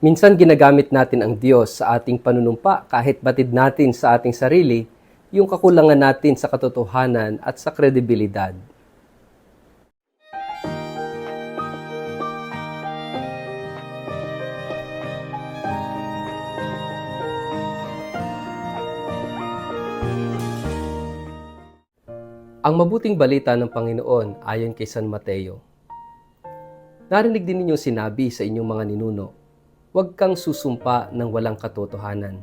Minsan ginagamit natin ang Diyos sa ating panunumpa kahit batid natin sa ating sarili yung kakulangan natin sa katotohanan at sa kredibilidad. Ang mabuting balita ng Panginoon ayon kay San Mateo. Narinig din ninyong sinabi sa inyong mga ninuno, huwag kang susumpa ng walang katotohanan.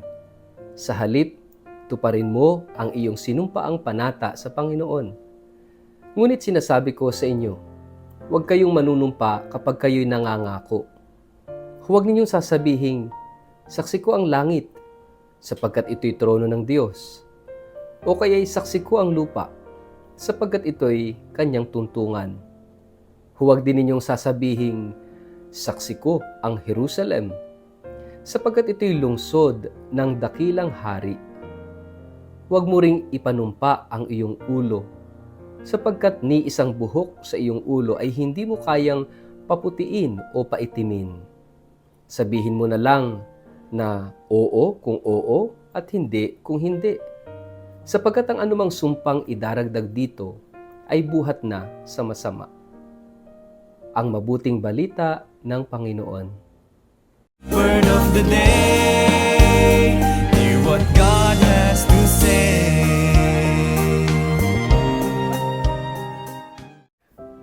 Sa halip, tuparin mo ang iyong sinumpaang panata sa Panginoon. Ngunit sinasabi ko sa inyo, huwag kayong manunumpa kapag kayo'y nangangako. Huwag ninyong sasabihin, saksi ko ang langit, sapagkat ito'y trono ng Diyos. O kaya'y saksi ko ang lupa, sapagkat ito'y kanyang tuntungan. Huwag din ninyong sasabihin, saksi ko ang Jerusalem, sapagkat ito'y lungsod ng dakilang hari. Huwag mo ring ipanumpa ang iyong ulo, sapagkat ni isang buhok sa iyong ulo ay hindi mo kayang paputiin o paitimin. Sabihin mo na lang na oo kung oo at hindi kung hindi. Sapagkat ang anumang sumpang idaragdag dito ay buhat na sa masama. Ang mabuting balita ng Panginoon. Word of the day, hear what God has to say.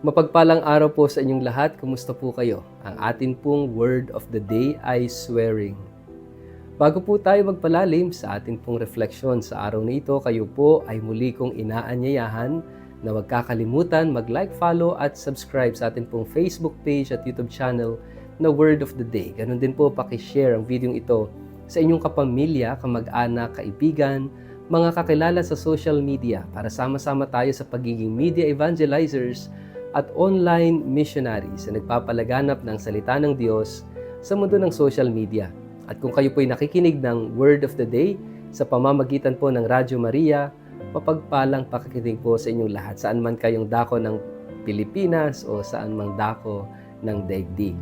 Mapagpalang araw po sa inyong lahat. Kumusta po kayo? Ang atin pong word of the day ay swearing. Bago po tayo magpalalim sa atin pong refleksyon sa araw na ito, kayo po ay muli kong inaanyayahan na huwag kakalimutan mag-like, follow at subscribe sa atin pong Facebook page at YouTube channel na Word of the Day. Ganon din po pakishare ang video ito sa inyong kapamilya, kamag-anak, kaibigan, mga kakilala sa social media para sama-sama tayo sa pagiging media evangelizers at online missionaries na nagpapalaganap ng salita ng Diyos sa mundo ng social media. At kung kayo po'y nakikinig ng Word of the Day sa pamamagitan po ng Radyo Maria, mapagpalang pakikinig po sa inyong lahat, saan man kayong dako ng Pilipinas o saan mang dako ng daigdig.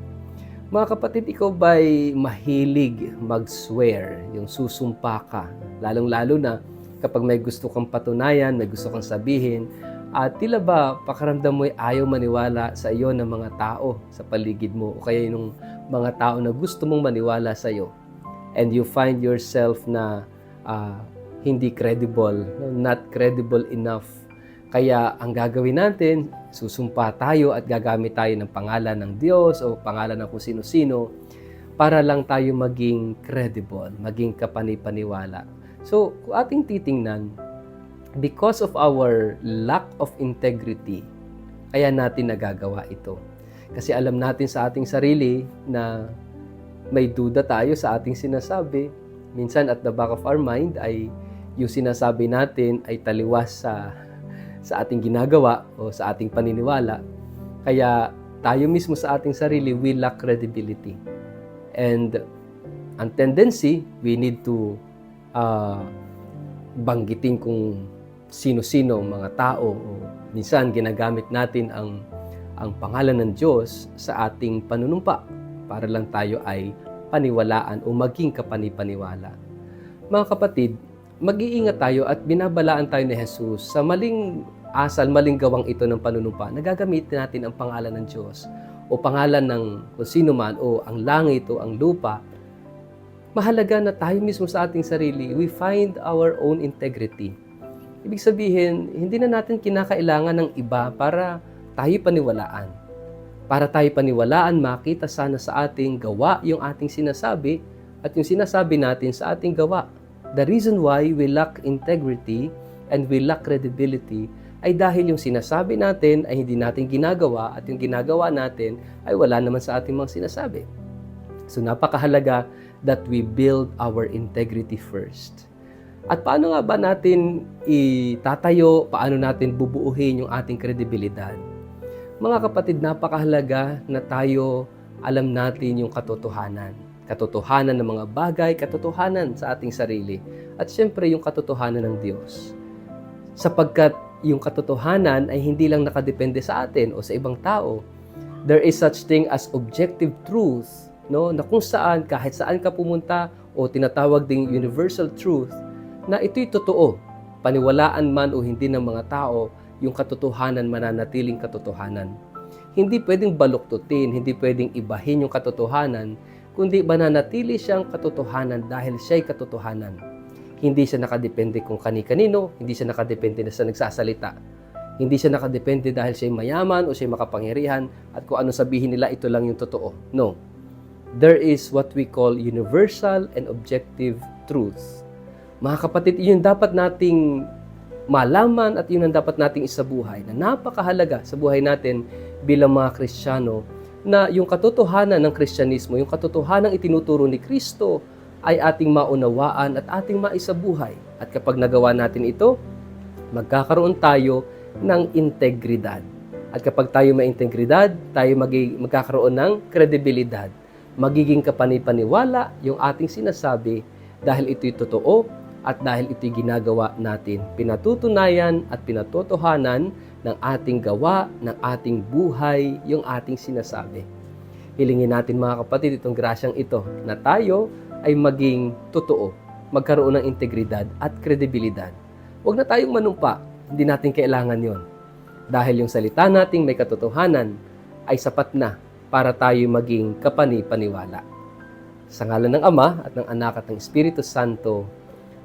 Mga kapatid, ikaw ba'y mahilig mag-swear, yung susumpa ka? Lalong-lalo na kapag may gusto kang patunayan, may gusto kang sabihin, at tila ba pakaramdam mo'y ayaw maniwala sa iyo ng mga tao sa paligid mo o kaya yung mga tao na gusto mong maniwala sa iyo. And you find yourself na hindi credible, not credible enough. Kaya ang gagawin natin, susumpa tayo at gagamit tayo ng pangalan ng Diyos o pangalan ng kung sino-sino para lang tayo maging credible, maging kapanipaniwala. So, kung ating titingnan, because of our lack of integrity, kaya natin nagagawa ito. Kasi alam natin sa ating sarili na may duda tayo sa ating sinasabi. Minsan at the back of our mind ay yung sinasabi natin ay taliwas sa ating ginagawa o sa ating paniniwala. Kaya tayo mismo sa ating sarili, we lack credibility. And ang tendency, we need to banggitin kung sino-sino mga tao o minsan ginagamit natin ang pangalan ng Diyos sa ating panunumpa para lang tayo ay paniwalaan o maging kapanipaniwala. Mga kapatid, mag-iingat tayo at binabalaan tayo ni Jesus sa maling asal, maling gawang ito ng panunumpa. Nagagamitin natin ang pangalan ng Diyos o pangalan ng kung sino man o ang langit o ang lupa. Mahalaga na tayo mismo sa ating sarili, we find our own integrity. Ibig sabihin, hindi na natin kinakailangan ng iba para tayo paniwalaan. Para tayo paniwalaan, makita sana sa ating gawa yung ating sinasabi at yung sinasabi natin sa ating gawa. The reason why we lack integrity and we lack credibility ay dahil yung sinasabi natin ay hindi natin ginagawa at yung ginagawa natin ay wala naman sa ating mga sinasabi. So napakahalaga that we build our integrity first. At paano nga ba natin itatayo, paano natin bubuuhin yung ating kredibilidad? Mga kapatid, napakahalaga na tayo alam natin yung katotohanan. Katotohanan ng mga bagay, katotohanan sa ating sarili. At syempre yung katotohanan ng Diyos. Sapagkat yung katotohanan ay hindi lang nakadepende sa atin o sa ibang tao. There is such thing as objective truth no, na kung saan kahit saan ka pumunta o tinatawag ding universal truth na ito'y totoo. Paniwalaan man o hindi ng mga tao, yung katotohanan mananatiling katotohanan. Hindi pwedeng baluktutin, hindi pwedeng ibahin yung katotohanan, kundi mananatili siyang katotohanan dahil siya'y katotohanan. Hindi siya nakadepende kung kani-kanino, hindi siya nakadepende na sa nagsasalita. Hindi siya nakadepende dahil siya'y mayaman o siya'y makapangyarihan at kung ano sabihin nila, ito lang yung totoo. No. There is what we call universal and objective truth. Mga kapatid, yun dapat nating malaman at yun ang dapat nating isabuhay na napakahalaga sa buhay natin bilang mga Kristiyano na yung katotohanan ng Kristyanismo, yung katotohanan itinuturo ni Kristo ay ating maunawaan at ating maisabuhay. At kapag nagawa natin ito, magkakaroon tayo ng integridad. At kapag tayo may integridad, tayo magkakaroon ng kredibilidad. Magiging kapanipaniwala yung ating sinasabi dahil ito'y totoo at dahil ito'y ginagawa natin. Pinatutunayan at pinatotohanan ng ating gawa, ng ating buhay, yung ating sinasabi. Hilingin natin mga kapatid itong grasyang ito na tayo ay maging totoo, magkaroon ng integridad at kredibilidad. Huwag na tayong manumpa, hindi natin kailangan yon. Dahil yung salita nating may katotohanan ay sapat na para tayo maging kapani-paniwala. Sa ngalan ng Ama at ng Anak at ng Espiritu Santo,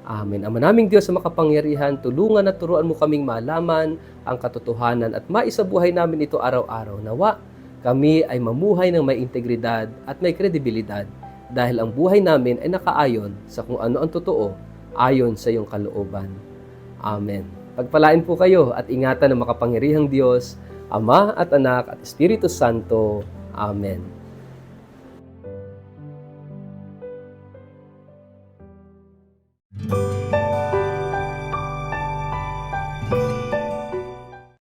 Amen. Ama naming Diyos sa makapangyarihan, tulungan at turuan mo kaming malaman ang katotohanan at maisabuhay namin ito araw-araw. Nawa, kami ay mamuhay ng may integridad at may kredibilidad dahil ang buhay namin ay nakaayon sa kung ano ang totoo ayon sa iyong kalooban. Amen. Pagpalain po kayo at ingatan ng makapangyarihang Diyos, Ama at Anak at Espiritu Santo. Amen.